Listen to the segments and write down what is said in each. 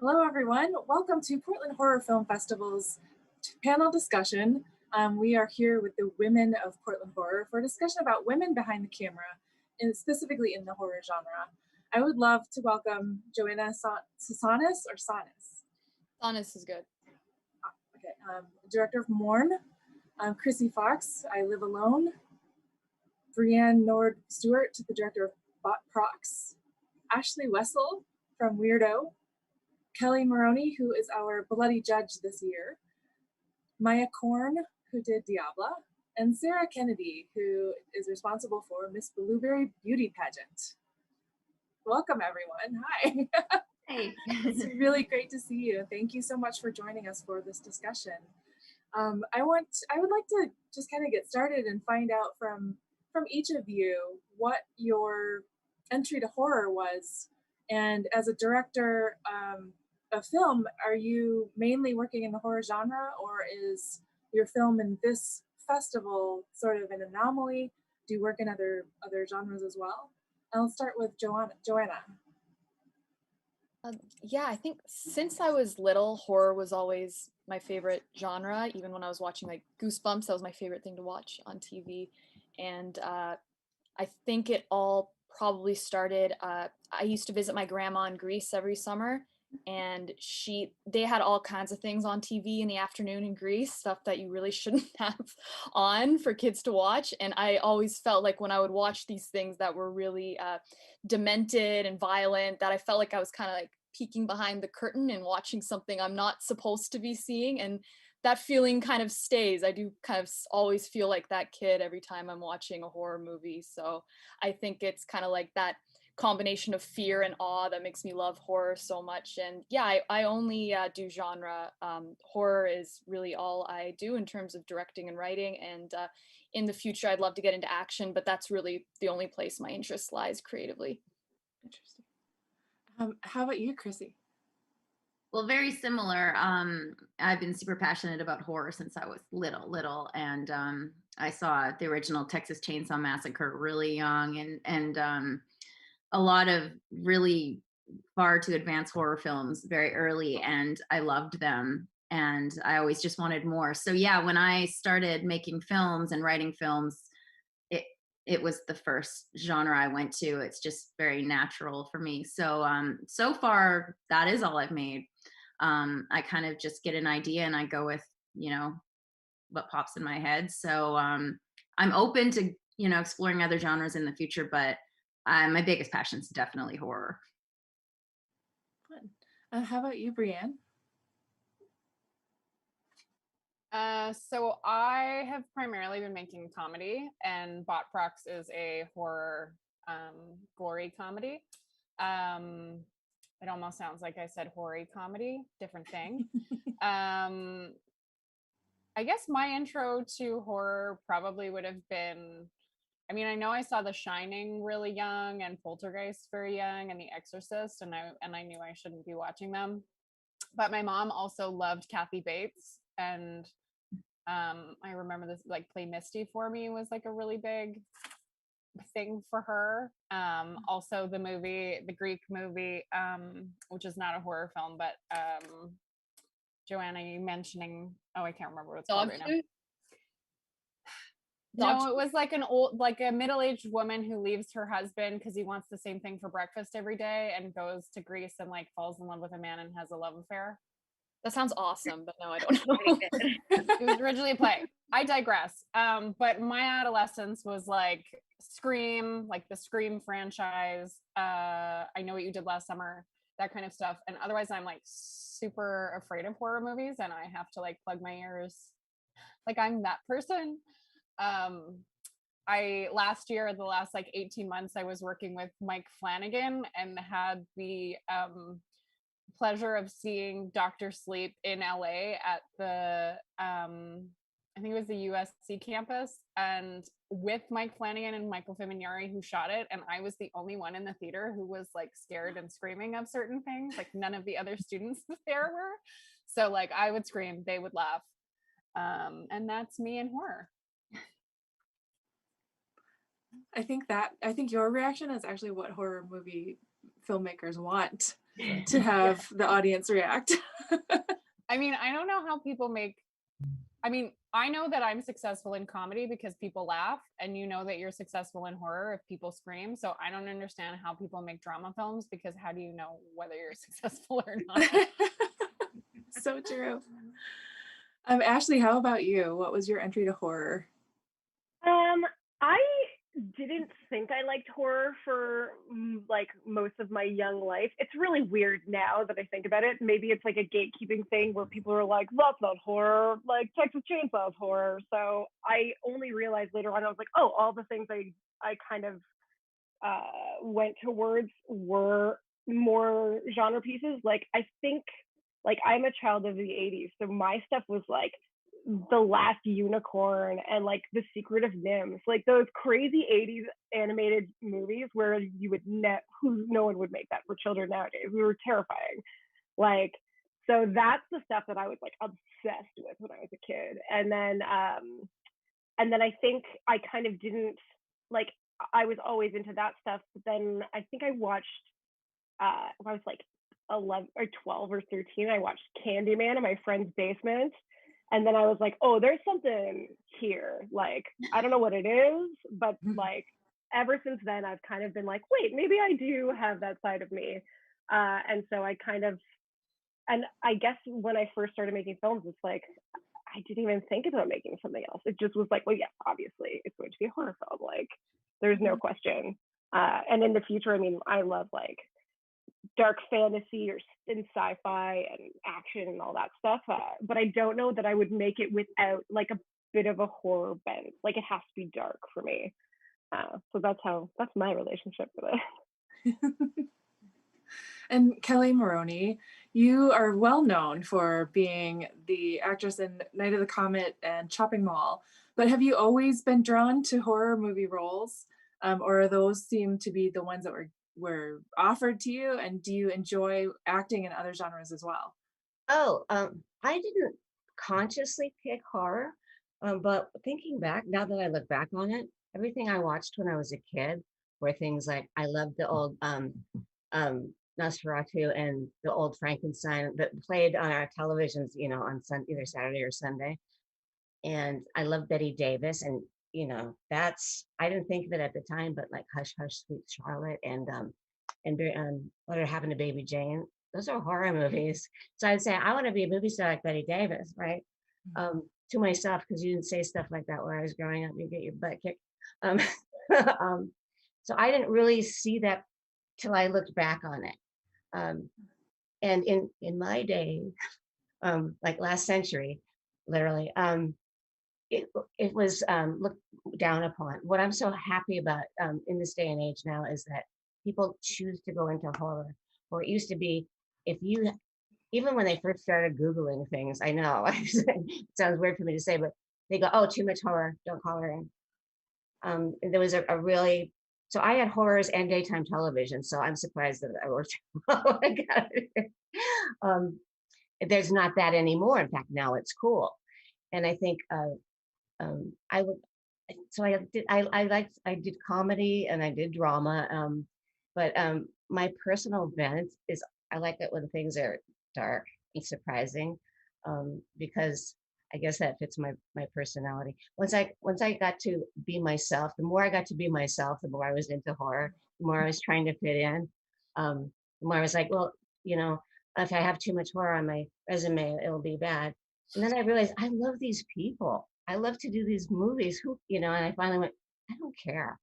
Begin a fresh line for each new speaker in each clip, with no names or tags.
Hello, everyone. Welcome to Portland Horror Film Festival's panel discussion. We are here with the women of Portland Horror for a discussion about women behind the camera, and specifically in the horror genre. I would love to welcome Joanna Tsanis or Tsanis.
Tsanis is good.
Okay. Director of Morn, Krsy Fox, I Live Alone, Brianne Nord-Stewart, the director of Bot Prox, Ashlea Wessel from Weirdo, Kelli Maroney, who is our bloody judge this year, Maya Korn, who did Diabla, and Sarah Kennedy, who is responsible for Miss Blueberry Beauty Pageant. Welcome, everyone. Hi.
Hey.
It's really great to see you. Thank you so much for joining us for this discussion. I would like to just kind of get started and find out from each of you what your entry to horror was. And as a director of film, are you mainly working in the horror genre, or is your film in this festival sort of an anomaly? Do you work in other genres as well? I'll start with Joanna.
Yeah, I think since I was little, horror was always my favorite genre. Even when I was watching like Goosebumps, that was my favorite thing to watch on TV. And I think it all probably started, I used to visit my grandma in Greece every summer, and they had all kinds of things on TV in the afternoon in Greece, stuff that you really shouldn't have on for kids to watch. And I always felt like when I would watch these things that were really demented and violent, that I felt like I was kind of like peeking behind the curtain and watching something I'm not supposed to be seeing. And that feeling kind of stays. I do kind of always feel like that kid every time I'm watching a horror movie. So I think it's kind of like that combination of fear and awe that makes me love horror so much. And yeah, I only do genre. Horror is really all I do in terms of directing and writing. And in the future, I'd love to get into action, but that's really the only place my interest lies creatively.
Interesting. How about you, Krsy?
Well, very similar. I've been super passionate about horror since I was little, and I saw the original Texas Chainsaw Massacre really young, and a lot of really far too advanced horror films very early, and I loved them, and I always just wanted more. So yeah, when I started making films and writing films, it was the first genre I went to. It's just very natural for me. So so far that is all I've made. I kind of just get an idea and I go with, what pops in my head. So I'm open to, exploring other genres in the future, but my biggest passion is definitely horror.
Fun. How about you, Brianne?
So I have primarily been making comedy, and Bot Prox is a horror, gory comedy. It almost sounds like I said hoary comedy, different thing. I guess my intro to horror probably would have been, I know I saw The Shining really young and Poltergeist very young and The Exorcist, and I knew I shouldn't be watching them. But my mom also loved Kathy Bates, and I remember this, like, Play Misty for Me was like a really big thing for her. Also the Greek movie, which is not a horror film, but Joanna, you mentioning, I can't remember what it's called right now. No, it was like a middle-aged woman who leaves her husband because he wants the same thing for breakfast every day, and goes to Greece and like falls in love with a man and has a love affair.
That sounds awesome, but no, I don't know.
It was originally a play. I digress. But my adolescence was like Scream, like the Scream franchise. I Know What You Did Last Summer, that kind of stuff. And otherwise, I'm like super afraid of horror movies, and I have to like plug my ears. Like, I'm that person. Last year, the last like 18 months, I was working with Mike Flanagan and had the pleasure of seeing Dr. Sleep in LA at the I think it was the USC campus, and with Mike Flanagan and Michael Fimignari, who shot it, and I was the only one in the theater who was like scared and screaming of certain things. Like, none of the other students there were. So like, I would scream, they would laugh, and that's me in horror.
I think your reaction is actually what horror movie filmmakers want. to have the audience react.
I mean, I don't know how people make, I mean, I know that I'm successful in comedy because people laugh, and you know that you're successful in horror if people scream. So I don't understand how people make drama films, because how do you know whether you're successful or not?
So true. Ashlea, how about you? What was your entry to horror?
I didn't think I liked horror for like most of my young life. It's really weird now that I think about it. Maybe it's like a gatekeeping thing where people are like, that's not horror, like Texas Chainsaw is horror. So I only realized later on, I was like, oh, all the things I kind of went towards were more genre pieces. Like I think, like I'm a child of the 80s, so my stuff was like The Last Unicorn and like The Secret of Nims, like those crazy 80s animated movies where you would no one would make that for children nowadays. We were terrifying. Like, so that's the stuff that I was like obsessed with when I was a kid. And then I think I kind of didn't like, I was always into that stuff, but then I think I watched when I was like 11 or 12 or 13, I watched Candyman in my friend's basement. And then I was like, oh, there's something here. Like, I don't know what it is, but like ever since then, I've kind of been like, wait, maybe I do have that side of me. And so I kind of, and I guess when I first started making films, it's like, I didn't even think about making something else. It just was like, well, yeah, obviously it's going to be a horror film. Like, there's no question. And in the future, I mean, I love like dark fantasy or in sci-fi and action and all that stuff, but I don't know that I would make it without like a bit of a horror bent. Like it has to be dark for me. So that's my relationship with it.
And Kelli Maroney, you are well known for being the actress in Night of the Comet and Chopping Mall, but have you always been drawn to horror movie roles, or those seem to be the ones that were offered to you? And do you enjoy acting in other genres as well?
Oh, I didn't consciously pick horror, but thinking back, now that I look back on it, everything I watched when I was a kid were things like I loved the old Nosferatu and the old Frankenstein that played on our televisions, you know, on either Saturday or Sunday. And I love Betty Davis, and you know, I didn't think of it at the time, but like Hush Hush Sweet Charlotte and What Happened to Baby Jane, those are horror movies. So I'd say I want to be a movie star like Betty Davis, right? To myself, because you didn't say stuff like that where I was growing up. You get your butt kicked. So I didn't really see that till I looked back on it. And in my day, like last century, literally, it was looked down upon. What I'm so happy about in this day and age now is that people choose to go into horror. Or it used to be, even when they first started Googling things, I know it sounds weird for me to say, but they go, oh, too much horror, don't call her in. And there was a really, so I had horrors and daytime television, so I'm surprised that I worked. There's not that anymore. In fact, now it's cool. And I think I would, so I did comedy and I did drama, but my personal bent is I like it when things are dark and surprising, because I guess that fits my personality. Once I got to be myself, the more I got to be myself, the more I was into horror, the more I was trying to fit in, the more I was like, well, you know, if I have too much horror on my resume, it'll be bad. And then I realized I love these people. I love to do these movies. Who, you know, and I finally went, I don't care.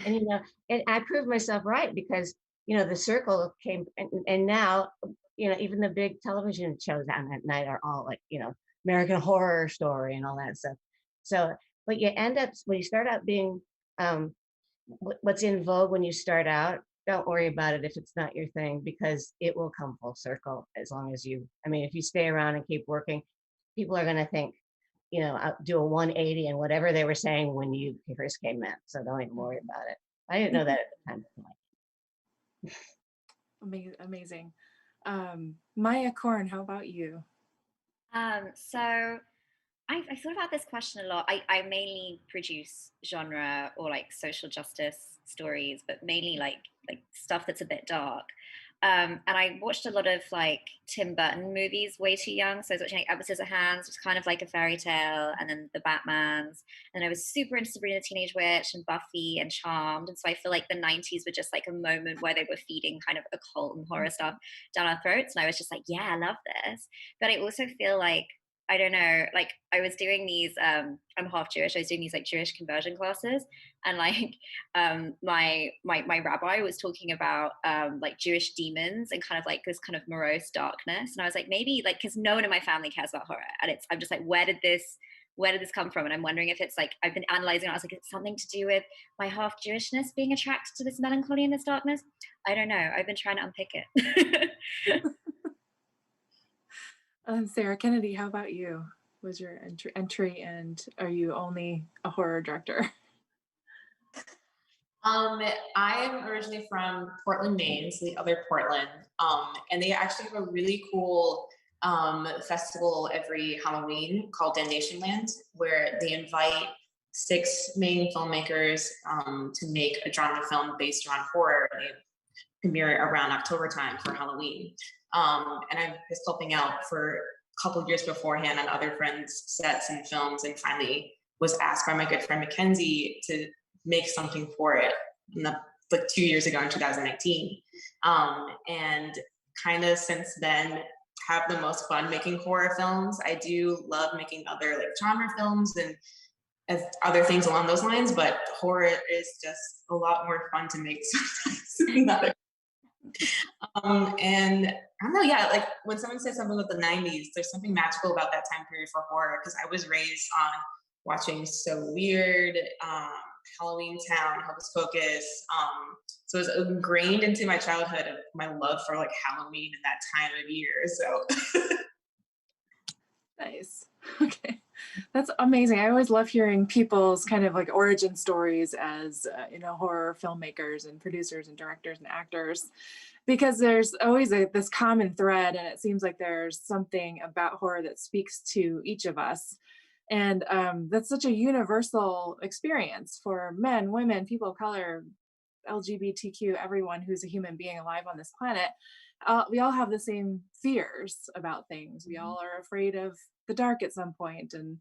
And you know, and I proved myself right because you know the circle came, and now you know even the big television shows on that night are all like you know American Horror Story and all that stuff. So, but you end up when you start out being what's in vogue when you start out. Don't worry about it if it's not your thing because it will come full circle as long as you. I mean, if you stay around and keep working, people are going to think, you know, do a 180 and whatever they were saying when you first came in. So don't even worry about it. I didn't know that at the time.
Amazing. Maya Korn, how about you?
So I thought about this question a lot. I mainly produce genre or like social justice stories, but mainly like stuff that's a bit dark. And I watched a lot of like Tim Burton movies way too young. So I was watching like Edward Scissorhands, which was kind of like a fairy tale, and then the Batmans. And I was super into Sabrina the Teenage Witch and Buffy and Charmed. And so I feel like the 90s were just like a moment where they were feeding kind of occult and horror stuff down our throats. And I was just like, yeah, I love this. But I also feel like, I don't know, like I was doing these, I'm half Jewish. I was doing these like Jewish conversion classes, and like my rabbi was talking about like Jewish demons and kind of like this kind of morose darkness. And I was like, maybe like, because no one in my family cares about horror, and I'm just like, where did this come from? And I'm wondering if it's like, I've been analyzing it. I was like, it's something to do with my half Jewishness being attracted to this melancholy and this darkness. I don't know. I've been trying to unpick it.
Sarah Kennedy, how about you? Was your entry, and are you only a horror director?
I am originally from Portland, Maine, so the other Portland, and they actually have a really cool festival every Halloween called Damnation Land, where they invite 6 Maine filmmakers to make a genre film based around horror. They premiere around October time for Halloween. And I was helping out for a couple years beforehand on other friends' sets and films, and finally was asked by my good friend Mackenzie to make something for it like 2 years ago in 2019. And kind of since then have the most fun making horror films. I do love making other like genre films and other things along those lines, but horror is just a lot more fun to make sometimes. And I don't know, yeah, like when someone says something about the 90s, there's something magical about that time period for horror, because I was raised on watching So Weird, Halloween Town, Hocus Pocus. So it was ingrained into my childhood of my love for like Halloween and that time of year. So
Nice. Okay. That's amazing. I always love hearing people's kind of like origin stories as, horror filmmakers and producers and directors and actors, because there's always this common thread, and it seems like there's something about horror that speaks to each of us. And that's such a universal experience for men, women, people of color, LGBTQ, everyone who's a human being alive on this planet. We all have the same fears about things. We all are afraid of the dark at some point, and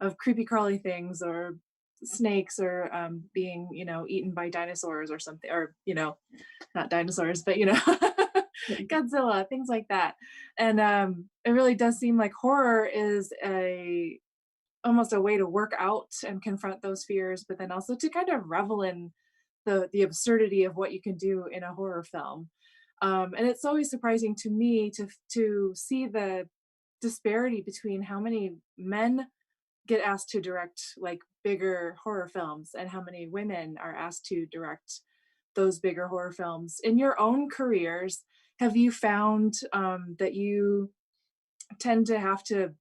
of creepy crawly things, or snakes, or being, eaten by dinosaurs or something, or, not dinosaurs, but, Godzilla, things like that. And it really does seem like horror is almost a way to work out and confront those fears, but then also to kind of revel in the absurdity of what you can do in a horror film. And it's always surprising to me to see the disparity between how many men get asked to direct like bigger horror films and how many women are asked to direct those bigger horror films. In your own careers, have you found that you tend to have to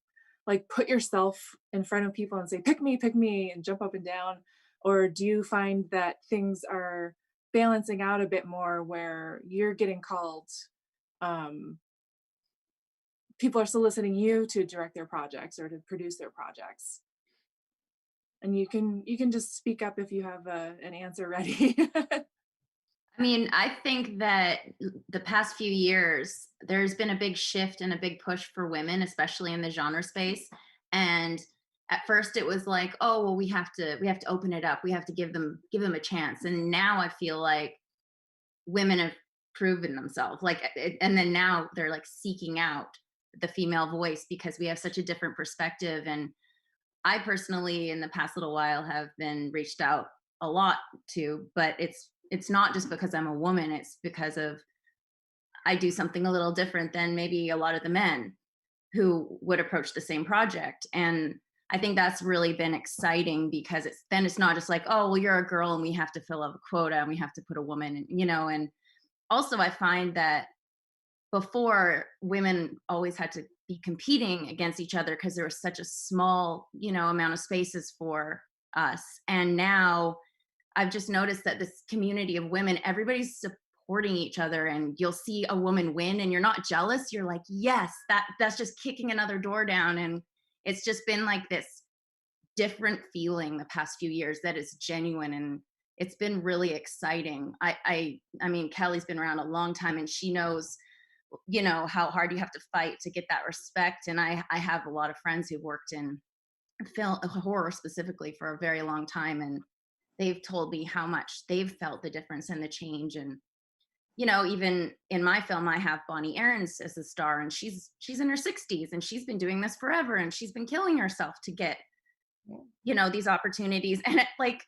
like put yourself in front of people and say, pick me, and jump up and down? Or do you find that things are balancing out a bit more where you're getting called, people are soliciting you to direct their projects or to produce their projects? And you can just speak up if you have an answer ready.
I mean, I think that the past few years, there's been a big shift and a big push for women, especially in the genre space. And at first it was like, oh, well, we have to open it up. We have to give them a chance. And now I feel like women have proven themselves, and then now they're like seeking out the female voice because we have such a different perspective. And I personally, in the past little while, have been reached out a lot to, but it's not just because I'm a woman, it's because of I do something a little different than maybe a lot of the men who would approach the same project. And I think that's really been exciting, because it's not just like, oh, well, you're a girl and we have to fill up a quota and we have to put a woman in, and also I find that before, women always had to be competing against each other because there was such a small, amount of spaces for us. And now I've just noticed that this community of women, everybody's supporting each other, and you'll see a woman win and you're not jealous. You're like, yes, that's just kicking another door down. And it's just been like this different feeling the past few years that is genuine. And it's been really exciting. I mean, Kelly's been around a long time, and she knows, you know, how hard you have to fight to get that respect. And I have a lot of friends who've worked in film, horror specifically, for a very long time, and they've told me how much they've felt the difference and the change. And you know, even in my film, I have Bonnie Aarons as a star, and she's in her 60s, and she's been doing this forever, and she's been killing herself to get, you know, these opportunities. And it, like,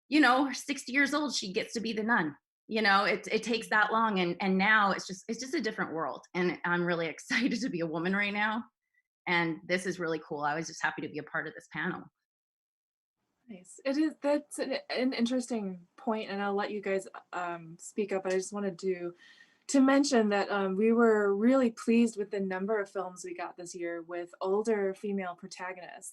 you know, 60 years old, she gets to be the nun. You know, it takes that long, and now it's just a different world. And I'm really excited to be a woman right now, and this is really cool. I was just happy to be a part of this panel.
Nice. It is. That's an interesting point, and I'll let you guys speak up. But I just wanted to mention that we were really pleased with the number of films we got this year with older female protagonists.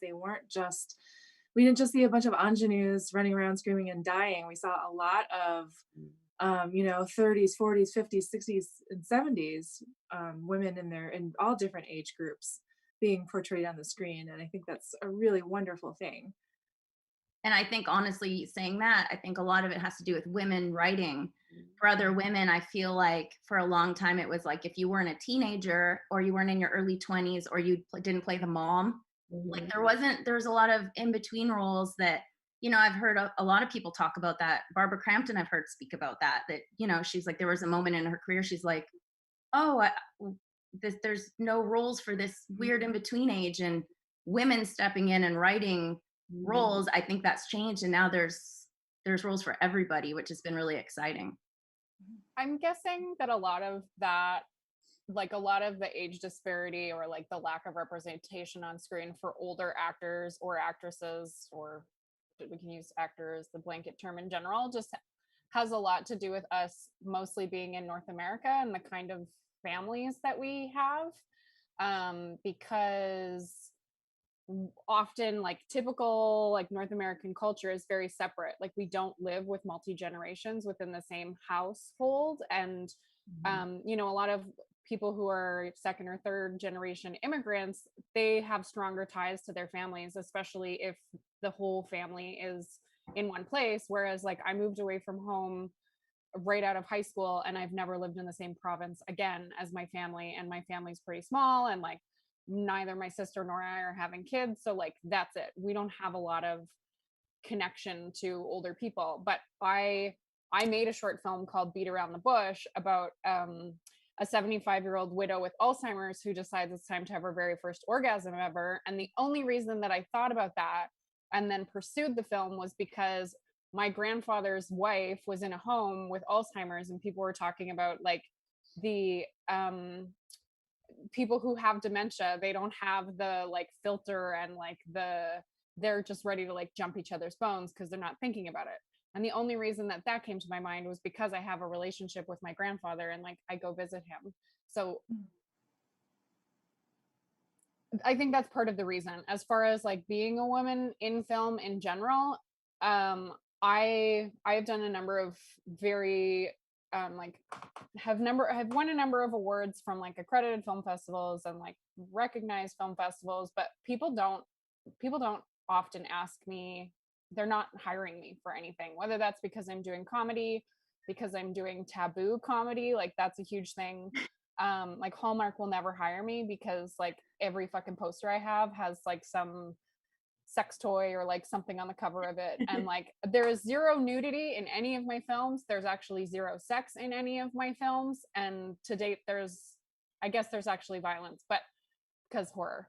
We didn't just see a bunch of ingenues running around screaming and dying. We saw a lot of you know, 30s, 40s, 50s, 60s, and 70s women in all different age groups being portrayed on the screen, and I think that's a really wonderful thing.
And I think, honestly, saying that, I think a lot of it has to do with women writing. For other women, I feel like for a long time it was like, if you weren't a teenager, or you weren't in your early 20s, or you didn't play the mom, like there's a lot of in-between roles that, you know, I've heard a lot of people talk about that. Barbara Crampton, I've heard speak about that, you know, she's like, there was a moment in her career, she's like, oh, there's no roles for this weird in-between age, and women stepping in and writing roles. I think that's changed, and now there's roles for everybody, which has been really exciting.
I'm guessing that a lot of that, like a lot of the age disparity or like the lack of representation on screen for older actors or actresses, or we can use actor as the blanket term in general, just has a lot to do with us mostly being in North America and the kind of families that we have, because often, like, typical like North American culture is very separate. Like, we don't live with multi-generations within the same household. And you know, a lot of people who are second or third generation immigrants, they have stronger ties to their families, especially if the whole family is in one place. Whereas, like, I moved away from home right out of high school, and I've never lived in the same province again as my family, and my family's pretty small, and like neither my sister nor I are having kids, so like that's it. We don't have a lot of connection to older people. But I made a short film called Beat Around the Bush about a 75-year-old widow with Alzheimer's who decides it's time to have her very first orgasm ever. And the only reason that I thought about that and then pursued the film was because my grandfather's wife was in a home with Alzheimer's, and people were talking about like the people who have dementia, they don't have the like filter and like they're just ready to like jump each other's bones because they're not thinking about it. And the only reason that that came to my mind was because I have a relationship with my grandfather, and like I go visit him. So I think that's part of the reason. As far as like being a woman in film in general, I've done a number of very like have won a number of awards from like accredited film festivals and like recognized film festivals, but people don't often ask me. They're not hiring me for anything, whether that's because I'm doing comedy, because I'm doing taboo comedy, like that's a huge thing. Like Hallmark will never hire me because like every fucking poster I have has like some sex toy or like something on the cover of it. And like there is zero nudity in any of my films. There's actually zero sex in any of my films. And to date, I guess there's actually violence, but because horror.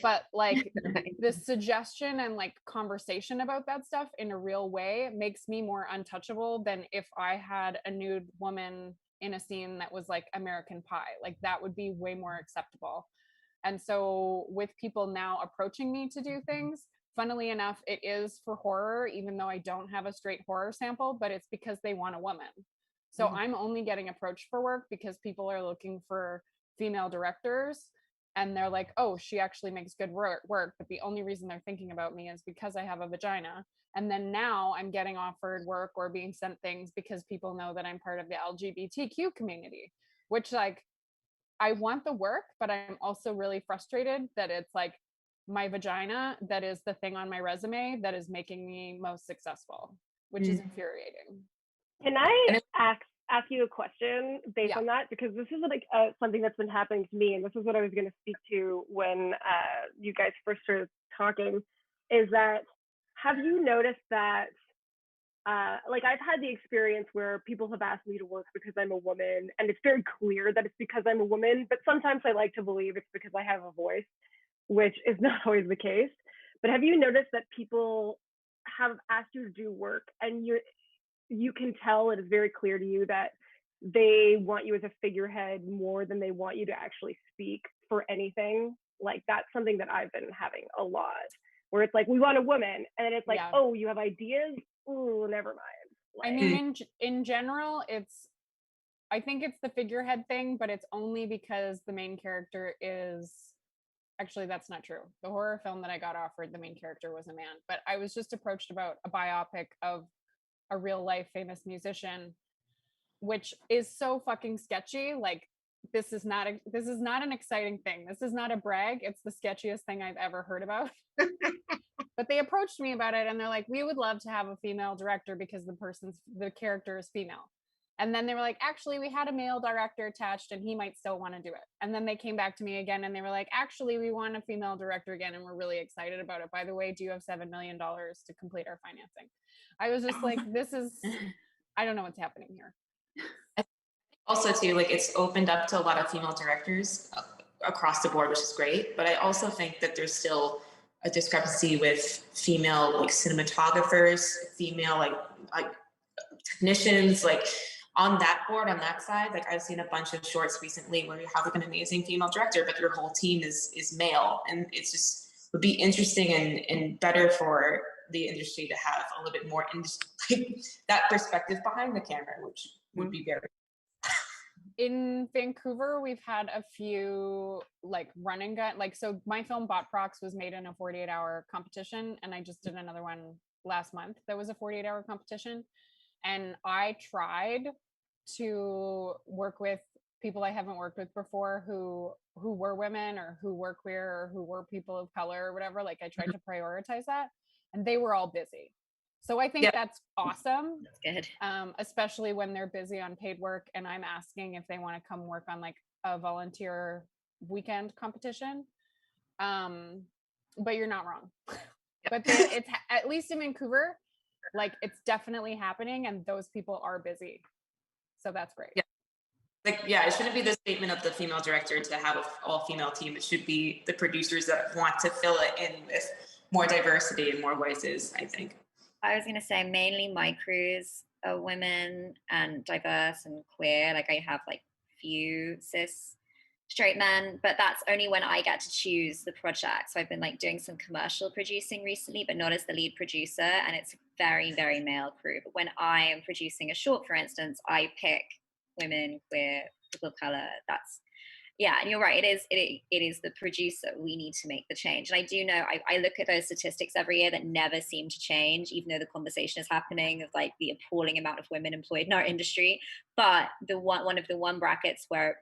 But like the suggestion and like conversation about that stuff in a real way makes me more untouchable than if I had a nude woman in a scene that was like American Pie. Like that would be way more acceptable. And so with people now approaching me to do things, funnily enough, it is for horror, even though I don't have a straight horror sample, but it's because they want a woman. So I'm only getting approached for work because people are looking for female directors. And they're like, oh, she actually makes good work. But the only reason they're thinking about me is because I have a vagina. And then now I'm getting offered work or being sent things because people know that I'm part of the LGBTQ community, which like, I want the work, but I'm also really frustrated that it's like my vagina that is the thing on my resume that is making me most successful. which is infuriating.
Can I ask you a question based on that? Because this is like something that's been happening to me, and this is what I was going to speak to when you guys first started talking, is that have you noticed that like I've had the experience where people have asked me to work because I'm a woman, and it's very clear that it's because I'm a woman, but sometimes I like to believe it's because I have a voice, which is not always the case. But have you noticed that people have asked you to do work and you can tell, it is very clear to you that they want you as a figurehead more than they want you to actually speak for anything? Like that's something that I've been having a lot, where it's like, we want a woman, and it's like, oh, you have ideas? Ooh, never mind.
Like, I mean, in general, I think it's the figurehead thing, but it's only because the main character is, actually, that's not true. The horror film that I got offered, the main character was a man, but I was just approached about a biopic of a real life famous musician, which is so fucking sketchy. Like, this is not an exciting thing. This is not a brag. It's the sketchiest thing I've ever heard about. But they approached me about it, and they're like, we would love to have a female director because the character is female. And then they were like, actually, we had a male director attached and he might still want to do it. And then they came back to me again and they were like, actually, we want a female director again, and we're really excited about it. By the way, do you have $7 million to complete our financing? I was just like, I don't know what's happening here.
Also too, like it's opened up to a lot of female directors across the board, which is great. But I also think that there's still a discrepancy with female like cinematographers, female like technicians, like on that board, on that side. Like I've seen a bunch of shorts recently where you have like an amazing female director, but your whole team is male, and it's just would be interesting and better for the industry to have a little bit more like that perspective behind the camera, which would be very.
In Vancouver, we've had a few like run and gun, like, so my film Bot Prox was made in a 48-hour competition, and I just did another one last month that was a 48-hour competition. And I tried to work with people I haven't worked with before who were women or who were queer or who were people of color or whatever. Like I tried to prioritize that, and they were all busy. So I think that's awesome.
That's good.
Especially when they're busy on paid work and I'm asking if they want to come work on like a volunteer weekend competition. But you're not wrong. But it's at least in Vancouver, like it's definitely happening, and those people are busy. So that's great.
Yeah. Like, yeah, it shouldn't be the statement of the female director to have an all-female team. It should be the producers that want to fill it in with more diversity and more voices, I think.
I was going to say mainly my crews are women and diverse and queer. Like I have like few cis straight men, but that's only when I get to choose the project. So I've been like doing some commercial producing recently, but not as the lead producer. And it's a very, very male crew. But when I am producing a short, for instance, I pick women, queer, people of color. That's, yeah, and you're right. It is the producer. We need to make the change. And I do know, I look at those statistics every year that never seem to change, even though the conversation is happening of like the appalling amount of women employed in our industry. But one of the brackets where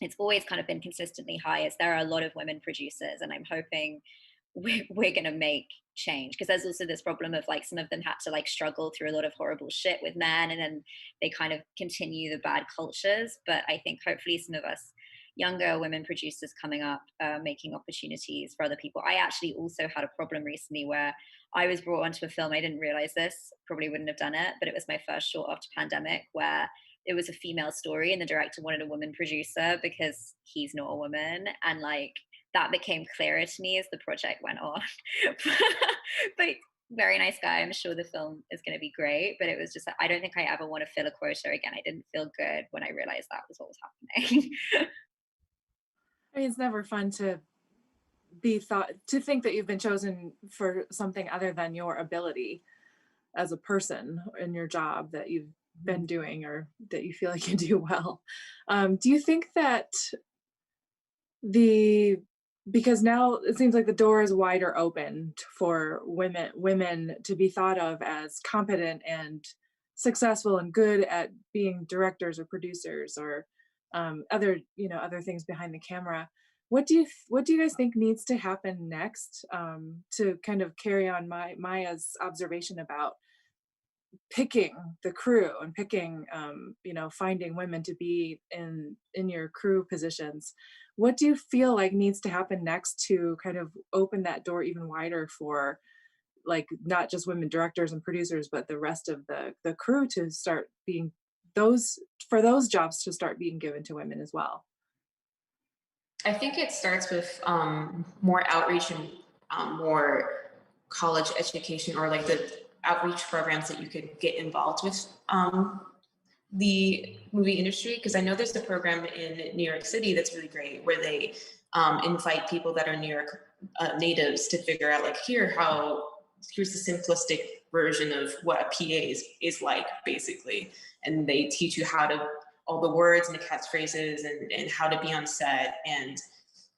it's always kind of been consistently high is there are a lot of women producers, and I'm hoping we're going to make change, because there's also this problem of like some of them had to like struggle through a lot of horrible shit with men, and then they kind of continue the bad cultures. But I think hopefully some of us younger women producers coming up, making opportunities for other people. I actually also had a problem recently where I was brought onto a film. I didn't realize this, probably wouldn't have done it, but it was my first short after pandemic, where it was a female story and the director wanted a woman producer because he's not a woman. And like, that became clearer to me as the project went on. But very nice guy. I'm sure the film is going to be great, but it was just, I don't think I ever want to fill a quota again. I didn't feel good when I realized that was what was happening.
I mean, it's never fun to think that you've been chosen for something other than your ability as a person in your job that you've been doing or that you feel like you do well. Do you think that because now it seems like the door is wider open for women to be thought of as competent and successful and good at being directors or producers or other things behind the camera. What do you guys think needs to happen next to kind of carry on Maya's observation about picking the crew and picking, finding women to be in your crew positions. What do you feel like needs to happen next to kind of open that door even wider for like not just women directors and producers, but the rest of the crew to start being those jobs to start being given to women as well?
I think it starts with more outreach and more college education, or like the outreach programs that you could get involved with the movie industry. Because I know there's a program in New York City that's really great where they invite people that are New York natives to figure out like, here's the simplistic version of what a PA is like, basically. And they teach you all the words and the catchphrases and how to be on set. And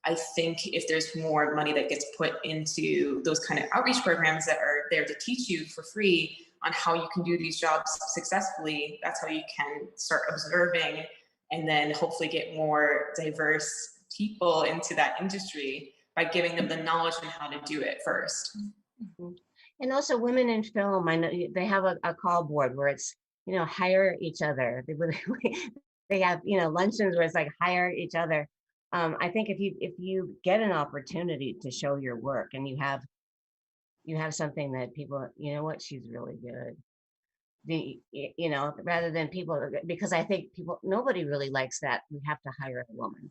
I think if there's more money that gets put into those kind of outreach programs that are there to teach you for free on how you can do these jobs successfully, that's how you can start observing and then hopefully get more diverse people into that industry by giving them the knowledge on how to do it first.
Mm-hmm. And also women in film, I know they have a call board where it's, hire each other. They have, luncheons where it's like hire each other. I think if you get an opportunity to show your work and you have something that people, she's really good. Rather than people, because I think nobody really likes that we have to hire a woman.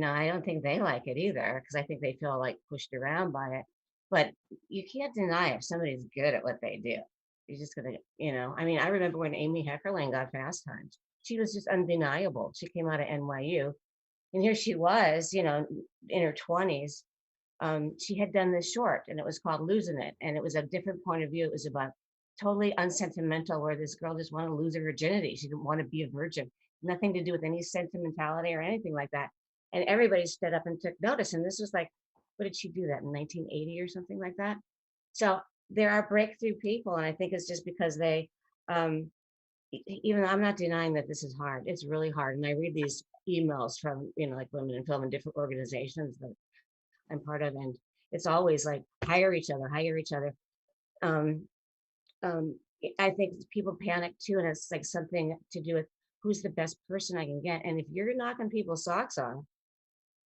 I don't think they like it either, because I think they feel like pushed around by it. But you can't deny if somebody's good at what they do. You're just gonna, I remember when Amy Heckerling got Fast Times, she was just undeniable. She came out of NYU, and here she was, in her 20s. She had done this short, and it was called Losing It, and it was a different point of view. It was about totally unsentimental, where this girl just wanted to lose her virginity. She didn't want to be a virgin. Nothing to do with any sentimentality or anything like that. And everybody stood up and took notice. And this was like, what did she do that in 1980 or something like that? So there are breakthrough people. And I think it's just because they, even though I'm not denying that this is hard, it's really hard. And I read these emails from, like Women in Film and different organizations that I'm part of. And it's always like, hire each other, hire each other. I think people panic too. And it's like something to do with who's the best person I can get. And if you're knocking people's socks off,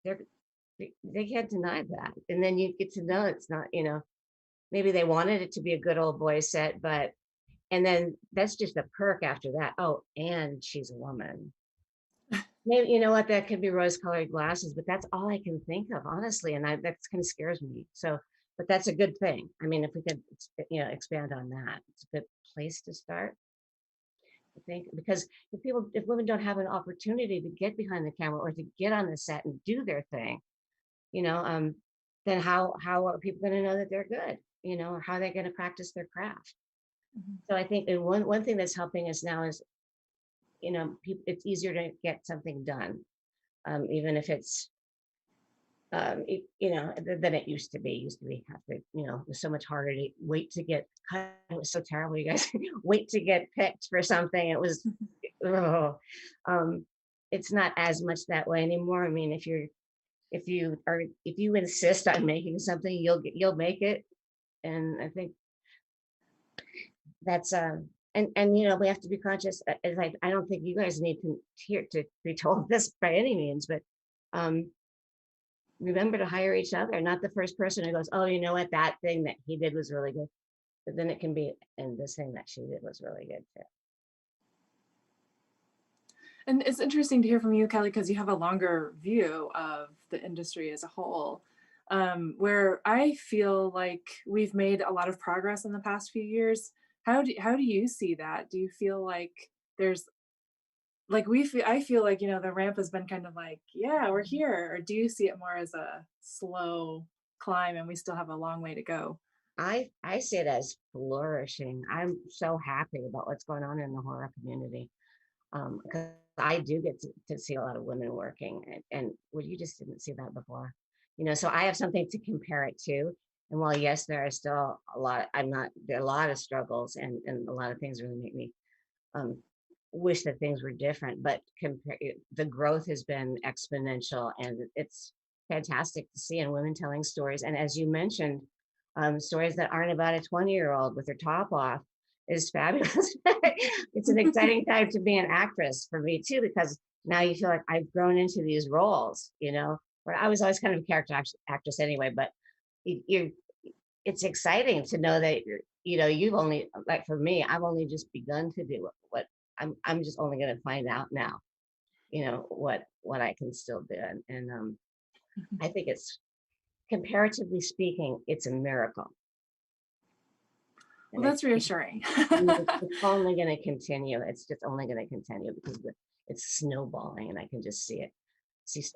they can't deny that. And then you get to know it's not, maybe they wanted it to be a good old boy set, and then that's just a perk after that. Oh, and she's a woman. Maybe, you know what, that could be rose-colored glasses, but that's all I can think of, honestly. And that kind of scares me. So, but that's a good thing. I mean, if we could, expand on that, it's a good place to start. I think, because if women don't have an opportunity to get behind the camera or to get on the set and do their thing, then how are people going to know that they're good? Or how are they going to practice their craft? Mm-hmm. So I think one thing that's helping us now is, it's easier to get something done, even if it's, than it used to be. It used to be it was so much harder to wait to get cut. It was so terrible, you guys. Wait to get picked for something. It was, it's not as much that way anymore. I mean, if you insist on making something, you'll make it. And I think that's and we have to be conscious. I don't think you guys need to hear to be told this by any means, but remember to hire each other, not the first person who goes, oh, you know what, that thing that he did was really good. But then it can be, and this thing that she did was really good too.
And it's interesting to hear from you, Kelli, because you have a longer view of the industry as a whole, where I feel like we've made a lot of progress in the past few years. How do you see that? Do you feel like there's like I feel like, the ramp has been kind of like, yeah, we're here. Or do you see it more as a slow climb and we still have a long way to go?
I see it as flourishing. I'm so happy about what's going on in the horror community. Because I do get to see a lot of women working, and well, you just didn't see that before, so I have something to compare it to. And while yes, there are still there are a lot of struggles, and a lot of things really make me wish that things were different, but the growth has been exponential, and it's fantastic to see, and women telling stories. And as you mentioned, stories that aren't about a 20-year-old with her top off, is fabulous. It's an exciting time to be an actress for me too, because now you feel like I've grown into these roles, where I was always kind of a character actress anyway, but it's exciting to know that you've only, like for me, I've only just begun to do what I'm just only going to find out now, what I can still do. And I think it's, comparatively speaking, it's a miracle.
Well, that's reassuring.
It's only going to continue. It's just only going to continue because it's snowballing, and I can just see it.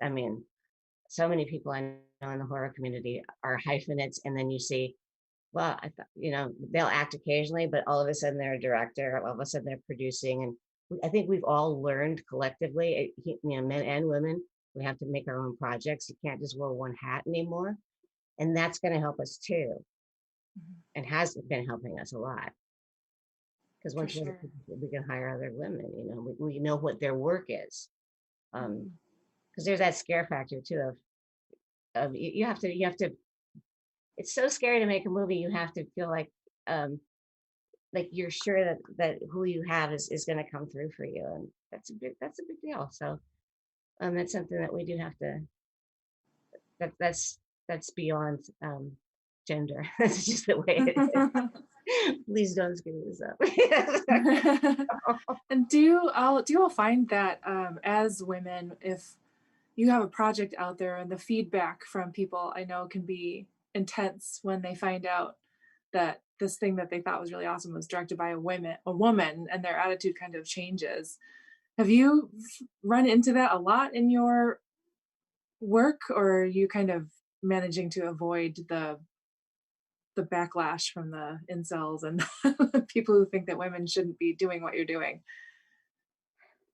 I mean, so many people I know in the horror community are hyphenates, and then you see, well, I thought, they'll act occasionally, but all of a sudden they're a director, all of a sudden they're producing. And I think we've all learned collectively, men and women, we have to make our own projects. You can't just wear one hat anymore. And that's going to help us too. And has been helping us a lot. Because once we can hire other women, we know what their work is. Because there's that scare factor too of you have to, it's so scary to make a movie. You have to feel like you're sure that who you have is going to come through for you. And that's a big deal. So that's something that we do have to, that's beyond gender. That's just the way it is. Please don't screw this up.
And do you all find that as women, if you have a project out there and the feedback from people I know can be intense when they find out that this thing that they thought was really awesome was directed by a woman, and their attitude kind of changes. Have you run into that a lot in your work, or are you kind of managing to avoid the backlash from the incels and people who think that women shouldn't be doing what you're doing?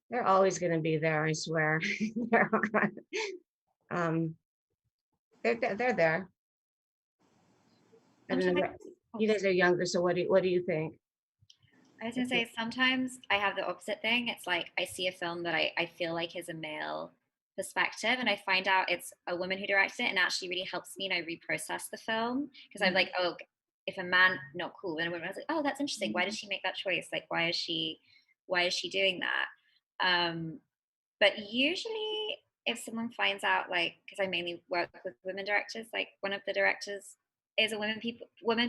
They're always going to be there, I swear. They're there. I don't know. You guys are younger, so what do you think?
I was gonna say, sometimes I have the opposite thing. It's like I see a film that I feel like is a male perspective, and I find out it's a woman who directed it, and actually really helps me, and I reprocess the film because I'm like, oh, if a man, not cool, and a woman, I was like, oh, that's interesting. Why did she make that choice? Like, why is she doing that? But usually, if someone finds out, like, because I mainly work with women directors, like one of the directors is a women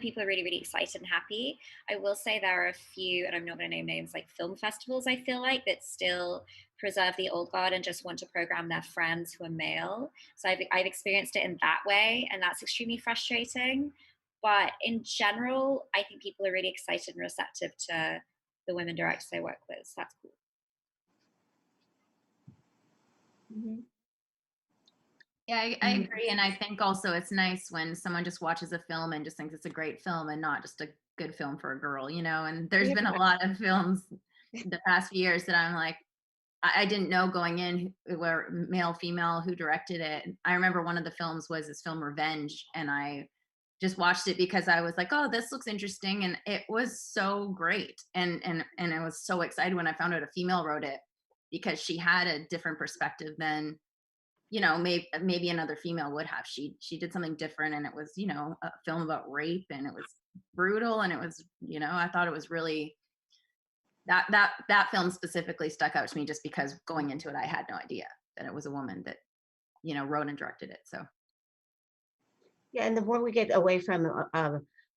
people are really, really excited and happy. I will say there are a few, and I'm not going to name names, like film festivals, I feel like, that still preserve the old guard and just want to program their friends who are male. So I've experienced it in that way, and that's extremely frustrating. But in general, I think people are really excited and receptive to the women directors I work with. So that's cool.
Mm-hmm.
Yeah, I agree. And I think also it's nice when someone just watches a film and just thinks it's a great film and not just a good film for a girl, and there's been a lot of films the past few years that I'm like, I didn't know going in where male, female, who directed it. I remember one of the films was this film Revenge, and I just watched it because I was like, oh, this looks interesting. And it was so great. And I was so excited when I found out a female wrote it, because she had a different perspective than maybe another female would have. She did something different, and it was, a film about rape, and it was brutal, and it was, I thought it was really, that film specifically stuck out to me just because going into it, I had no idea that it was a woman that, wrote and directed it. So.
Yeah, and the more we get away from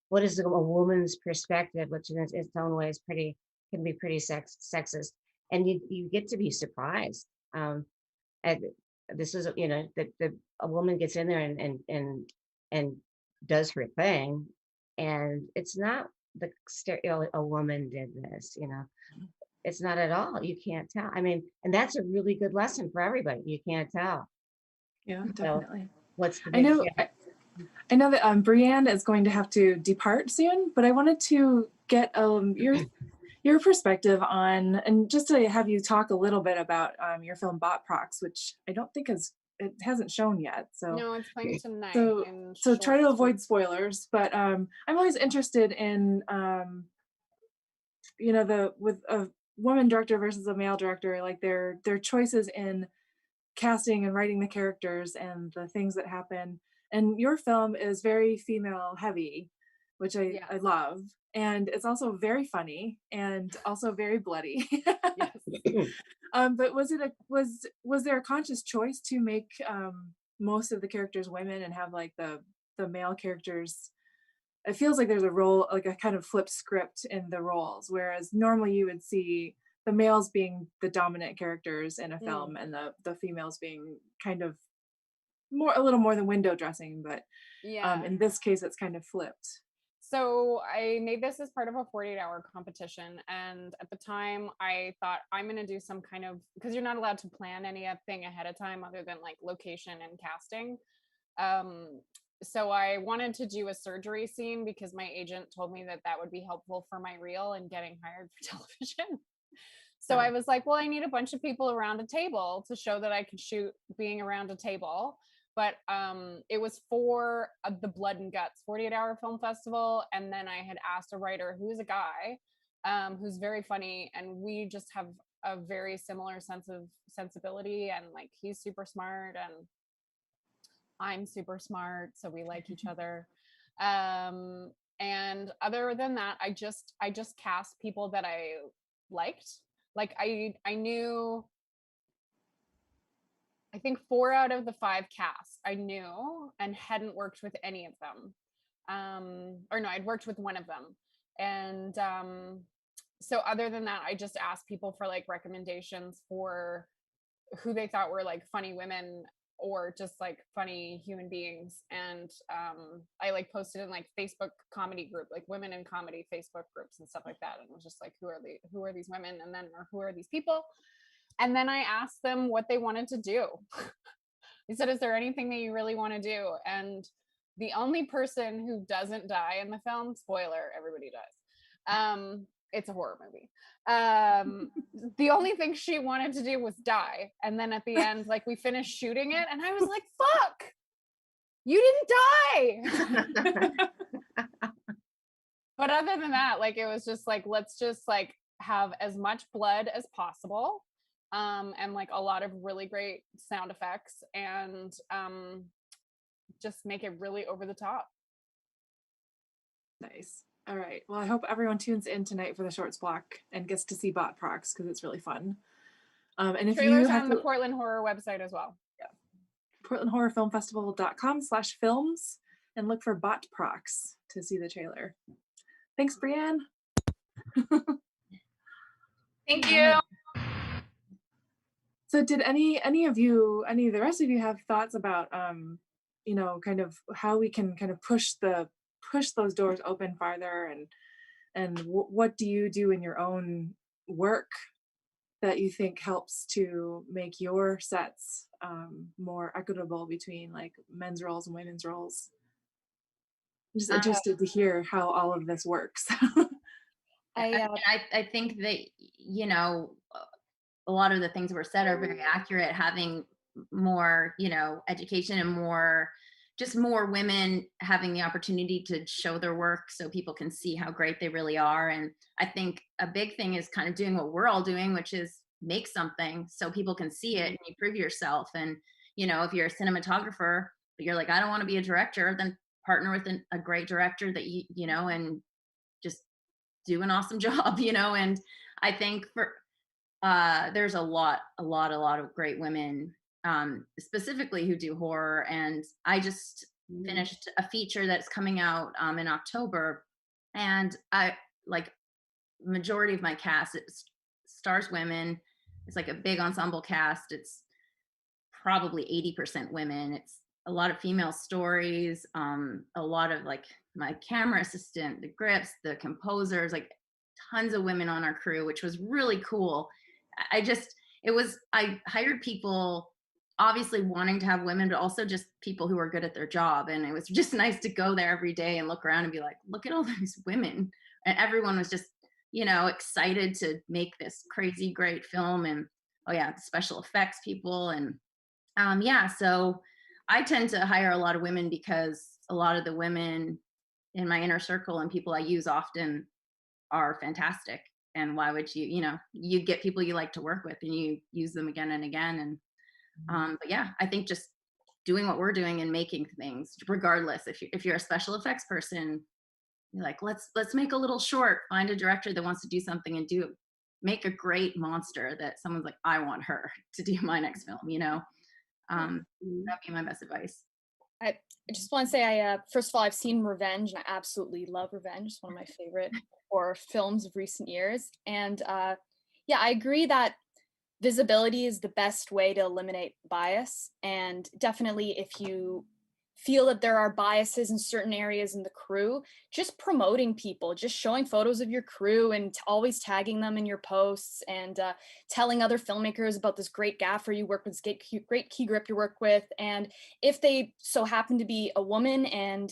what is a woman's perspective, which in its own way is can be pretty sexist, and you get to be surprised. At this is that a woman gets in there and does her thing, and it's not the a woman did this, it's not at all. You can't tell. I mean, and that's a really good lesson for everybody. You can't tell.
Yeah, definitely.
So what's the
I know that Brianne is going to have to depart soon, but I wanted to get your perspective on, and just to have you talk a little bit about your film Bot Prox, which I don't think it hasn't shown yet. So
no, it's playing tonight.
So try to avoid spoilers, but I'm always interested in with a woman director versus a male director, like their choices in casting and writing the characters and the things that happen. And your film is very female heavy. which I love. And it's also very funny and also very bloody.
Yes.
But was there a conscious choice to make most of the characters women and have like the male characters? It feels like there's a role, like a kind of flipped script in the roles, whereas normally you would see the males being the dominant characters in a film and the females being kind of a little more than window dressing, but in this case it's kind of flipped.
So I made this as part of a 48-hour competition. And at the time I thought I'm going to do some kind of, because you're not allowed to plan anything ahead of time other than like location and casting. So I wanted to do a surgery scene because my agent told me that would be helpful for my reel and getting hired for television. So I was like, well, I need a bunch of people around a table to show that I could shoot being around a table. But it was for the Blood and Guts 48-hour film festival. And then I had asked a writer who's a guy, who's very funny. And we just have a very similar sensibility. And like, he's super smart and I'm super smart. So we like each other. And other than that, I just cast people that I liked. Like I knew, I think 4 out of the 5 casts I knew and hadn't worked with any of them. Or no, I'd worked with one of them. And so other than that, I just asked people for like recommendations for who they thought were like funny women or just like funny human beings. And I like posted in like Facebook comedy group, like women in comedy Facebook groups and stuff like that. And it was just like, who are these women? And then, or who are these people? And then I asked them what they wanted to do. I said, is there anything that you really want to do? And the only person who doesn't die in the film, spoiler, everybody dies. It's a horror movie. The only thing she wanted to do was die. And then at the end, like we finished shooting it and I was like, fuck, you didn't die. But other than that, like, it was just like, let's just like have as much blood as possible. And like a lot of really great sound effects and just make it really over the top.
Nice. All right. Well, I hope everyone tunes in tonight for the Shorts Block and gets to see Bot Prox because it's really fun. And if
Trailers
you have
on the Portland Horror website as well.
Yeah. PortlandHorrorFilmFestival.com/films and look for Bot Prox to see the trailer. Thanks, Brianne.
Thank you.
So did any of the rest of you have thoughts about you know, kind of how we can kind of push those doors open farther, and what do you do in your own work that you think helps to make your sets more equitable between like men's roles and women's roles? I'm just interested to hear how all of this works.
I think that, you know, a lot of the things were said are very accurate. Having more, you know, education and more women having the opportunity to show their work so people can see how great they really are. And I think a big thing is kind of doing what we're all doing, which is make something so people can see it and you prove yourself. And, you know, if you're a cinematographer, but you're like, I don't want to be a director, then partner with a great director that you know, and just do an awesome job, you know. And I think for there's a lot of great women specifically who do horror. And I just finished a feature that's coming out in October, and I like majority of my cast, it stars women. It's like a big ensemble cast. It's probably 80% women. It's a lot of female stories, a lot of like my camera assistant, the grips, the composers, like tons of women on our crew, which was really cool. I hired people obviously wanting to have women, but also just people who are good at their job. And it was just nice to go there every day and look around and be like, look at all these women. And everyone was just, you know, excited to make this crazy great film. And oh yeah, the special effects people. And yeah, so I tend to hire a lot of women because a lot of the women in my inner circle and people I use often are fantastic. And why would you know, you get people you like to work with and you use them again and again. And but yeah, I think just doing what we're doing and making things, regardless if you're a special effects person, You're like, let's make a little short, find a director that wants to do something and make a great monster that someone's like, I want her to do my next film, you know? That'd be my best advice.
I just want to say, first of all, I've seen Revenge, and I absolutely love Revenge. It's one of my favorite horror films of recent years. And yeah, I agree that visibility is the best way to eliminate bias. And definitely, if you feel that there are biases in certain areas in the crew, just promoting people, just showing photos of your crew and always tagging them in your posts, and telling other filmmakers about this great gaffer you work with, this great key grip you work with. And if they so happen to be a woman, and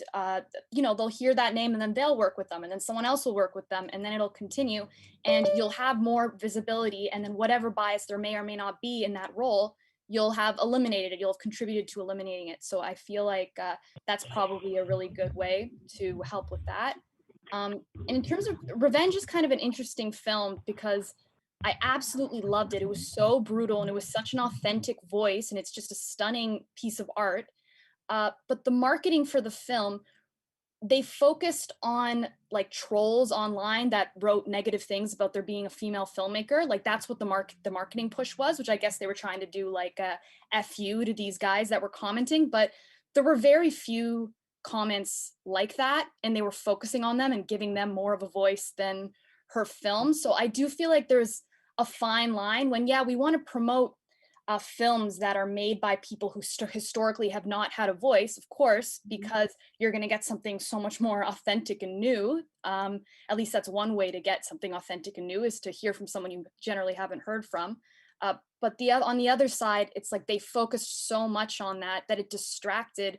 you know, they'll hear that name and then they'll work with them, and then someone else will work with them, and then it'll continue, and you'll have more visibility. And then whatever bias there may or may not be in that role, you'll have eliminated it, you'll have contributed to eliminating it. So I feel like that's probably a really good way to help with that. And in terms of Revenge is kind of an interesting film because I absolutely loved it. It was so brutal, and it was such an authentic voice, and it's just a stunning piece of art. But the marketing for the film, they focused on like trolls online that wrote negative things about there being a female filmmaker. Like that's what the marketing push was, which I guess they were trying to do like a fu to these guys that were commenting. But there were very few comments like that, and they were focusing on them and giving them more of a voice than her film. So I do feel like there's a fine line when, yeah, we want to promote films that are made by people who historically have not had a voice, of course, because you're going to get something so much more authentic and new. At least that's one way to get something authentic and new, is to hear from someone you generally haven't heard from. But on the other side, it's like they focused so much on that it distracted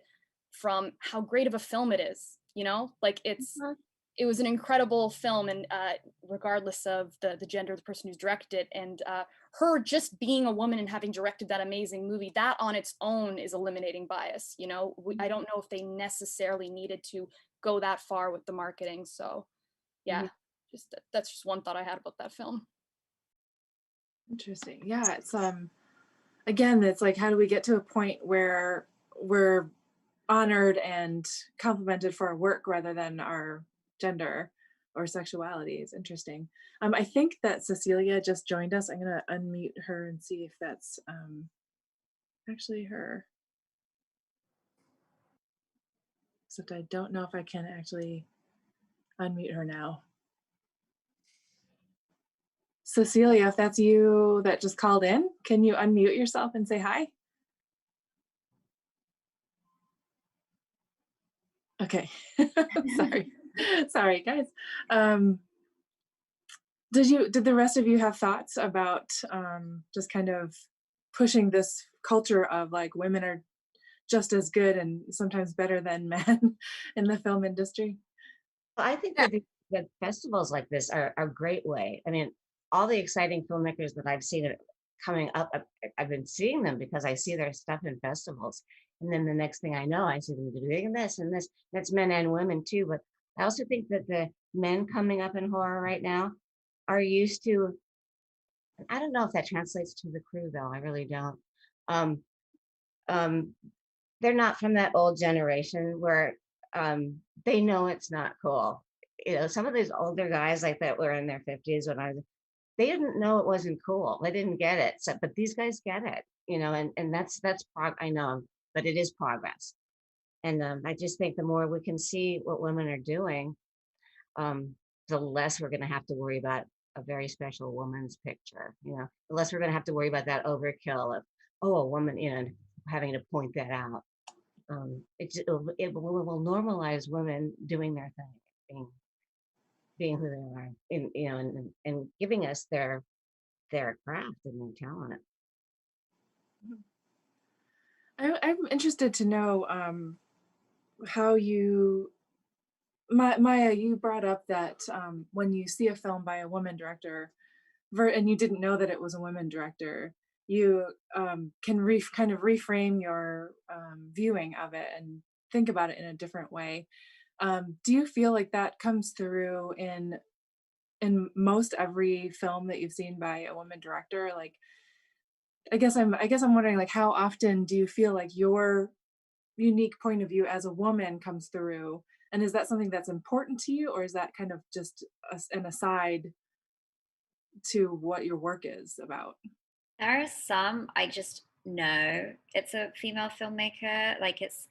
from how great of a film it is. You know, like it was an incredible film, and regardless of the gender of the person who's directed it, and her just being a woman and having directed that amazing movie, that on its own is eliminating bias. You know, I don't know if they necessarily needed to go that far with the marketing. So yeah, just that's just one thought I had about that film.
Interesting. Yeah, it's again, it's like, how do we get to a point where we're honored and complimented for our work rather than our gender or sexuality? Is interesting. I think that Cecilia just joined us. I'm gonna unmute her and see if that's actually her. Except I don't know if I can actually unmute her now. Cecilia, if that's you that just called in, can you unmute yourself and say hi? Okay. Sorry guys. Did the rest of you have thoughts about just kind of pushing this culture of like women are just as good and sometimes better than men in the film industry?
Well, I think that festivals like this are a great way. I mean, all the exciting filmmakers that I've seen coming up, I've been seeing them because I see their stuff in festivals. And then the next thing I know, I see them doing this and this. That's men and women too. But I also think that the men coming up in horror right now are used to, I don't know if that translates to the crew though, I really don't. They're not from that old generation where they know it's not cool. You know, some of these older guys like that were in their 50s when they didn't know it wasn't cool. They didn't get it. So, but these guys get it, you know, and that's I know, but it is progress. And I just think the more we can see what women are doing, the less we're going to have to worry about a very special woman's picture, you know, the less we're going to have to worry about that overkill of, oh, a woman, you know, having to point that out. It will normalize women doing their thing, being who they are, and you know, and giving us their craft and their talent.
I'm interested to know how you, Maya, you brought up that when you see a film by a woman director, and you didn't know that it was a woman director, you can kind of reframe your viewing of it and think about it in a different way. Do you feel like that comes through in most every film that you've seen by a woman director? Like, I guess I'm wondering, like, how often do you feel like your unique point of view as a woman comes through? And is that something that's important to you, or is that kind of just an aside to what your work is about?
There are some I just know it's a female filmmaker. Like it's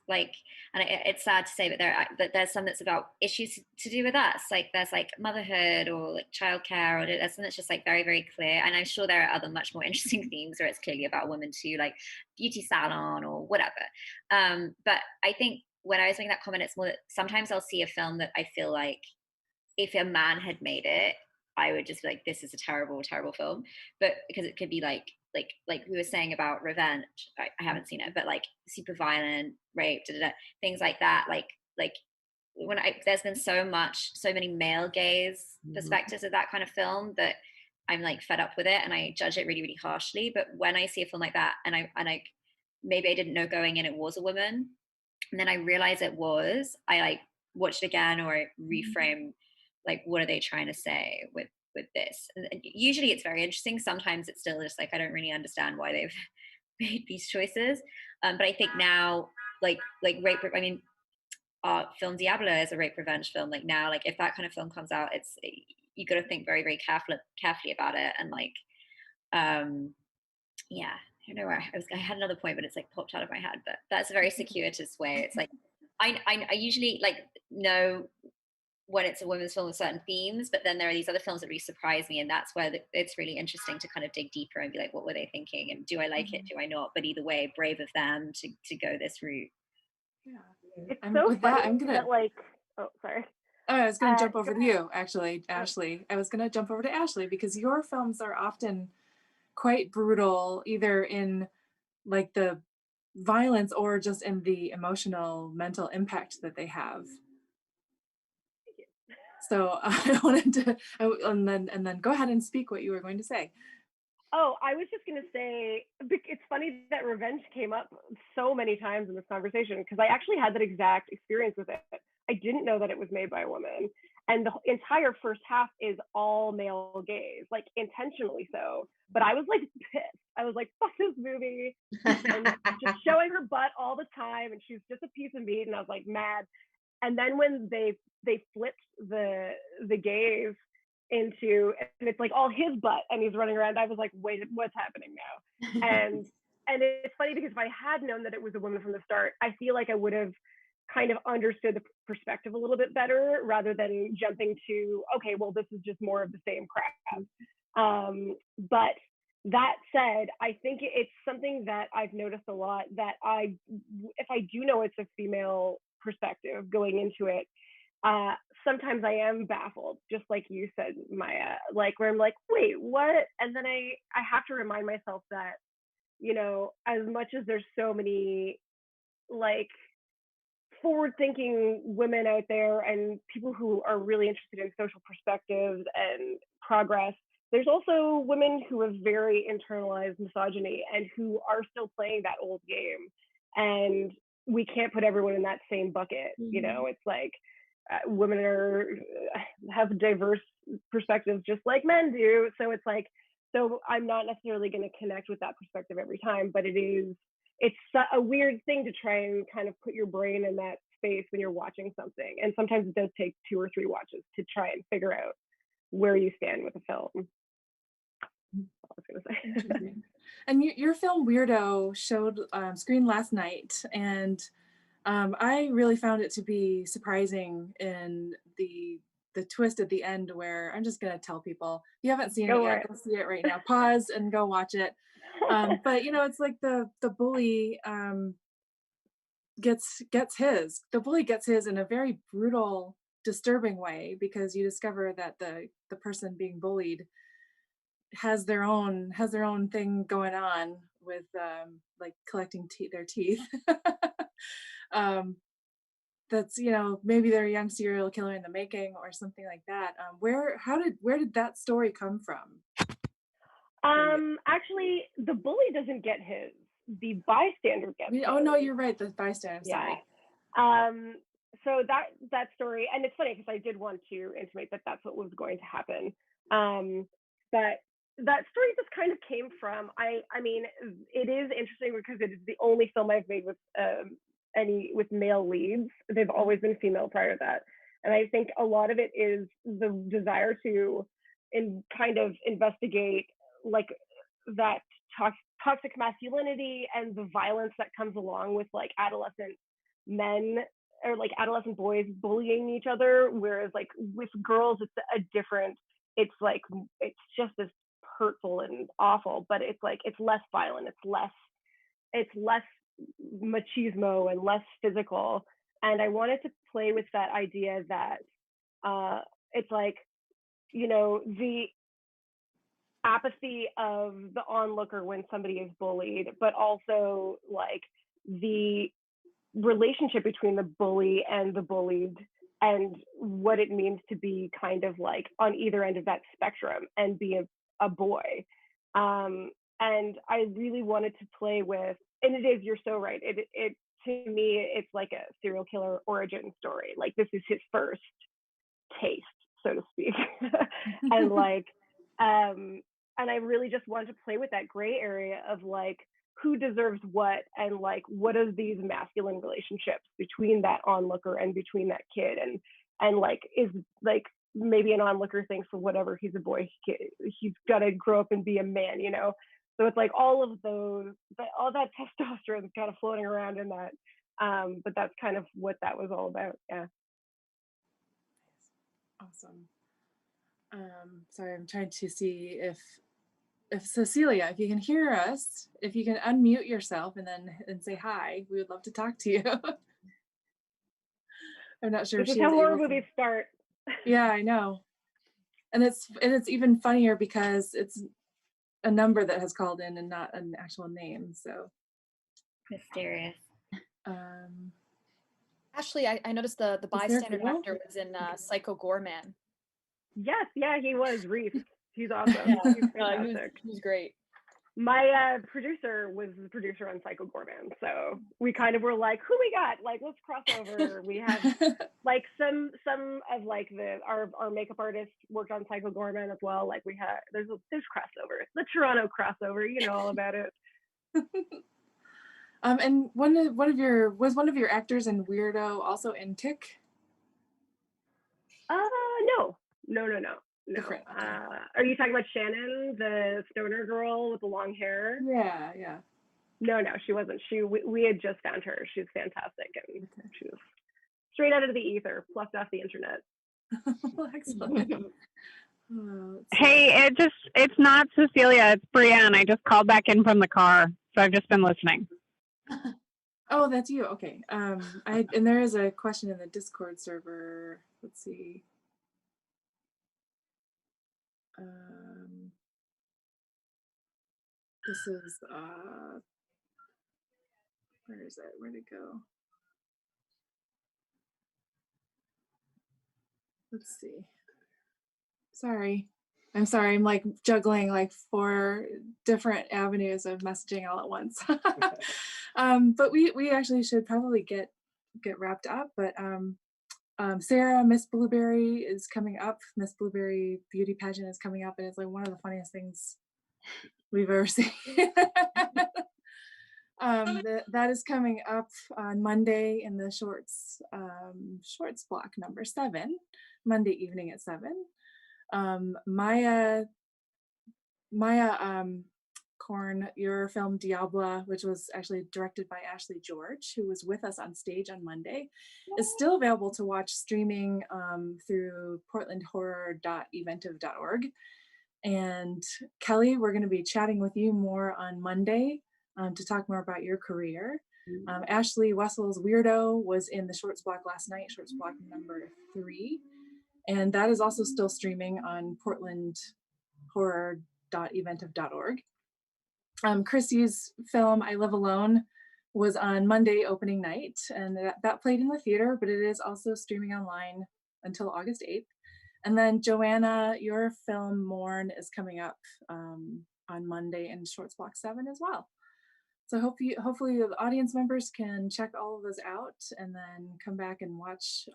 like, and it's sad to say, but there's some that's about issues to do with us. Like there's like motherhood or like childcare, or there's some that's just like very very clear. And I'm sure there are other much more interesting themes where it's clearly about women too, like beauty salon or whatever. But I think when I was making that comment, it's more that sometimes I'll see a film that I feel like if a man had made it, I would just be like, this is a terrible, terrible film. But because it could be like we were saying about Revenge, I haven't seen it, but like super violent, rape, things like that. Like when there's been so many male gaze perspectives of that kind of film that I'm like fed up with it and I judge it really, really harshly. But when I see a film like that and I maybe I didn't know going in it was a woman, and then I realize it was, I like watched it again or I reframe like what are they trying to say with this. And usually it's very interesting. Sometimes it's still just like I don't really understand why they've made these choices. But I think now like rape, I mean film Diablo is a rape revenge film. Like now, like if that kind of film comes out, it's you got to think very very carefully about it. And like yeah, I don't know where I had another point, but it's like popped out of my head. But that's a very circuitous way. It's like I usually like know when it's a women's film with certain themes, but then there are these other films that really surprise me, and that's where it's really interesting to kind of dig deeper and be like, what were they thinking, and do I like it, do I not? But either way, brave of them to go this route.
Yeah,
It's
and
so
with
funny
that, I'm gonna.
that like, oh, sorry.
Oh, I was gonna jump over
Go
to
ahead.
you, actually, Ashley. I was gonna jump over to Ashley because your films are often quite brutal, either in like the violence or just in the emotional, mental impact that they have. So I wanted to, and then go ahead and speak what you were going to say.
Oh, I was just going to say, it's funny that Revenge came up so many times in this conversation because I actually had that exact experience with it. I didn't know that it was made by a woman. And the entire first half is all male gaze, like intentionally so. But I was like pissed. I was like, fuck this movie. And just showing her butt all the time. And she's just a piece of meat. And I was like mad. And then when they flipped the gaze into, and it's like all his butt and he's running around, I was like, wait, what's happening now? And it's funny because if I had known that it was a woman from the start, I feel like I would have kind of understood the perspective a little bit better rather than jumping to, okay, well, this is just more of the same crap. But that said, I think it's something that I've noticed a lot, that if I do know it's a female perspective going into it, sometimes I am baffled, just like you said, Maya, like where I'm like, wait, what? And then I have to remind myself that, you know, as much as there's so many like forward-thinking women out there and people who are really interested in social perspectives and progress, there's also women who have very internalized misogyny and who are still playing that old game. And we can't put everyone in that same bucket. You know, it's like women have diverse perspectives just like men do. So it's like, so I'm not necessarily going to connect with that perspective every time, but it's a weird thing to try and kind of put your brain in that space when you're watching something. And sometimes it does take 2 or 3 watches to try and figure out where you stand with a film. I was going to say.
And your film Weirdo showed screen last night, and I really found it to be surprising in the twist at the end, where I'm just gonna tell people, if you haven't seen it yet, go see it right now. Pause and go watch it. But you know, it's like the bully gets his in a very brutal, disturbing way, because you discover that the person being bullied has their own thing going on with like collecting their teeth. That's, you know, maybe they're a young serial killer in the making or something like that. Where did that story come from?
Actually, the bully doesn't get his. The bystander gets his.
Oh no, you're right. The bystander. Sorry.
So that story, and it's funny because I did want to intimate that that's what was going to happen. But that story just kind of came from, I mean, it is interesting because it is the only film I've made with male leads. They've always been female prior to that. And I think a lot of it is the desire to kind of investigate like that toxic masculinity and the violence that comes along with like adolescent men or like adolescent boys bullying each other, whereas like with girls it's just as hurtful and awful, but it's like it's less violent, it's less machismo and less physical. And I wanted to play with that idea that it's like, you know, the apathy of the onlooker when somebody is bullied, but also like the relationship between the bully and the bullied, and what it means to be kind of like on either end of that spectrum and be a boy. And I really wanted to play with, and it is, you're so right, it to me, it's like a serial killer origin story. Like this is his first taste, so to speak. And like, and I really just wanted to play with that gray area of like, who deserves what, and like, what are these masculine relationships between that onlooker and between that kid, and like, is like, maybe an onlooker thinks, well, whatever, he's a boy, he's got to grow up and be a man, you know? So it's like all of those, all that testosterone is kind of floating around in that. But that's kind of what that was all about. Yeah.
Awesome. Sorry, I'm trying to see if Cecilia, if you can hear us, if you can unmute yourself and say hi, we would love to talk to you. I'm not sure
This
if
is
she
how
was
horror
able to.
movies start.
Yeah, I know. And it's even funnier because it's a number that has called in and not an actual name. So
Mysterious.
Ashley, I noticed the bystander actor was in Psycho Gorman.
Yes, yeah, he was Reese. He's awesome.
Yeah,
He's fantastic.
he was great.
My producer was the producer on Psycho Gorman, so we kind of were like, who we got? Like, let's cross over. We have like some of like our makeup artist worked on Psycho Gorman as well. Like there's crossover. It's the Toronto crossover, you know all about it.
And one of your actors in Weirdo also in Tick?
No.
Different. Okay.
Are you talking about Shannon, the stoner girl with the long hair?
Yeah.
No, she wasn't. We had just found her. She's fantastic, and she was straight out of the ether, plucked off the internet.
Excellent.
Hey, it's not Cecilia, it's Brianne. I just called back in from the car, so I've just been listening.
Oh, that's you. Okay. And there is a question in the Discord server. Let's see. This is where is it? Where'd it go? Let's see. I'm sorry. I'm like juggling like 4 different avenues of messaging all at once. But we actually should probably get wrapped up. But Sarah, Miss Blueberry is coming up. Miss Blueberry beauty pageant is coming up, and it's like one of the funniest things we've ever seen. That is coming up on Monday in the shorts block number 7, Monday evening at 7. Maya Korn, your film Diabla, which was actually directed by Ashley George, who was with us on stage on Monday, is still available to watch streaming through portlandhorror.eventive.org. And Kelli, we're going to be chatting with you more on Monday to talk more about your career. Ashlea Wessel's Weirdo was in the shorts block last night, shorts block number 3. And that is also still streaming on portlandhorror.eventive.org. Krsy's film I Live Alone was on Monday opening night, and that played in the theater, but it is also streaming online until August 8th. And then Joanna, your film Mourn is coming up on Monday in shorts block 7 as well. So hopefully the audience members can check all of those out and then come back and watch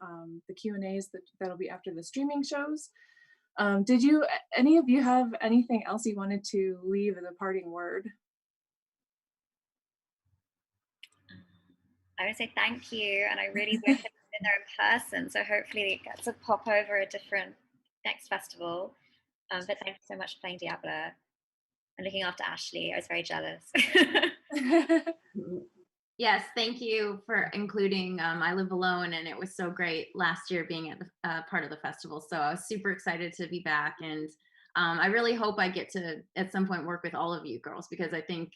the Q&As that'll be after the streaming shows. Did any of you have anything else you wanted to leave as a parting word?
I want to say thank you, and I really wish I was in there in person. So hopefully it gets to pop over a different next festival. But thank you so much for playing Diabla and looking after Ashley. I was very jealous.
Yes, thank you for including I Live Alone, and it was so great last year being at the part of the festival. So I was super excited to be back, and I really hope I get to at some point work with all of you girls, because I think,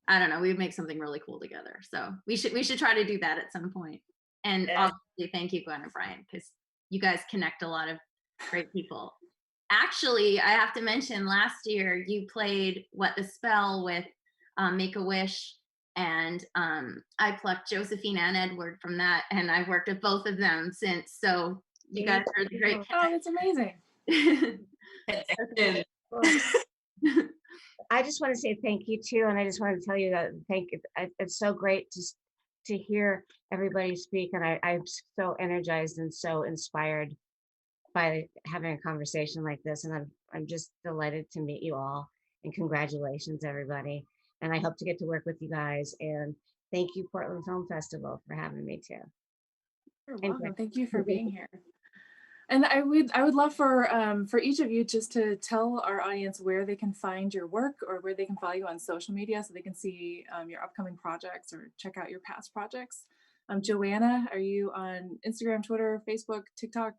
I don't know, we would make something really cool together. So we should try to do that at some point. And obviously, thank you, Gwen and Brian, because you guys connect a lot of great people. Actually, I have to mention, last year you played What the Spell with Make-A-Wish, and I plucked Josephine and Edward from that, and I've worked with both of them since. So you guys are the great.
Oh, that's amazing.
I just want to say thank you too, and I just want to tell you that it's so great to hear everybody speak, and I'm so energized and so inspired by having a conversation like this, and I'm just delighted to meet you all, and congratulations everybody, and I hope to get to work with you guys, and thank you Portland Film Festival for having me too.
You're welcome. Thank you for being here. And I would love for each of you just to tell our audience where they can find your work, or where they can follow you on social media, so they can see your upcoming projects or check out your past projects. Joanna, are you on Instagram, Twitter, Facebook, TikTok,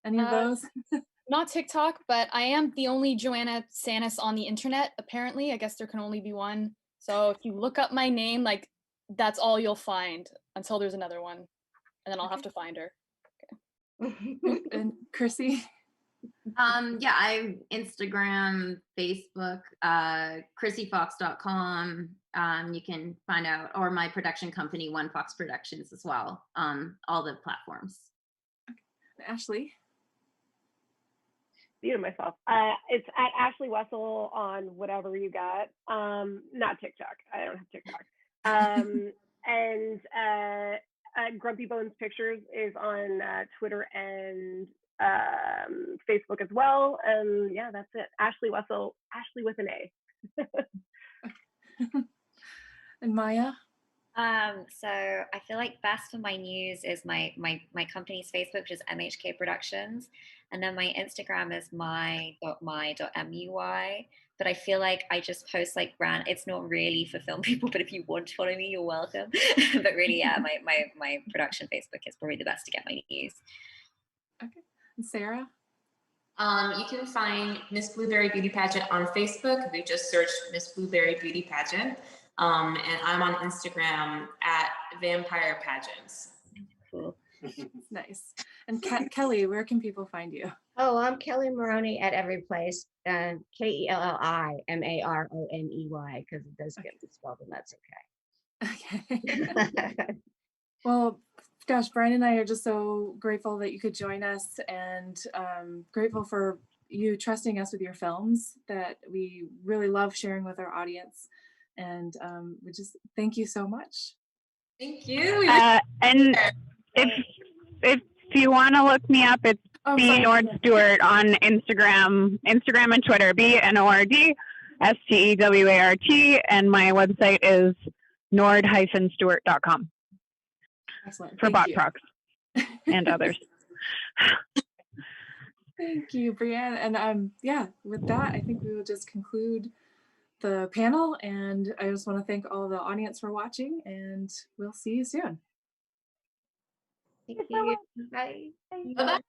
any of those?
Not TikTok, but I am the only Joanna Tsanis on the internet, apparently. I guess there can only be one. So if you look up my name, like, that's all you'll find until there's another one. And then I'll have to find her.
And Krsy?
Yeah, I'm Instagram, Facebook, KrsyFox.com. You can find out, or my production company, One Fox Productions, as well, all the platforms.
Okay. Ashley?
Muted myself. It's at Ashlea Wessel on whatever you got. Not TikTok. I don't have TikTok. And Grumpy Bones Pictures is on Twitter and Facebook as well. And yeah, that's it. Ashlea Wessel, Ashley with an A.
And Maya?
So I feel like best for my news is my company's Facebook, which is MHK Productions, and then my Instagram is my.my.muy. But I feel like I just post like it's not really for film people, but if you want to follow me, you're welcome. But really, yeah, my production Facebook is probably the best to get my news.
Okay. And Sarah?
You can find Miss Blueberry Beauty Pageant on Facebook. We just searched Miss Blueberry Beauty Pageant. And I'm on Instagram at Vampire Pageants.
Cool.
Nice. And Kelli, where can people find you?
Oh, I'm Kelli Maroney at every place. KelliMaroney, because it does get spelled, and that's okay.
Okay. Well, gosh, Brian and I are just so grateful that you could join us, and grateful for you trusting us with your films that we really love sharing with our audience. And we just thank you so much.
Thank you.
And if you want to look me up, it's B Nord-Stewart on Instagram and Twitter. BNORDSTEWART, and my website is nord-stewart.com.
Excellent.
For bot procs and others.
Thank you, Brianne. And yeah, with that, I think we will just conclude the panel, and I just want to thank all the audience for watching, and we'll see you soon.
Thank you. Bye.
Bye-bye.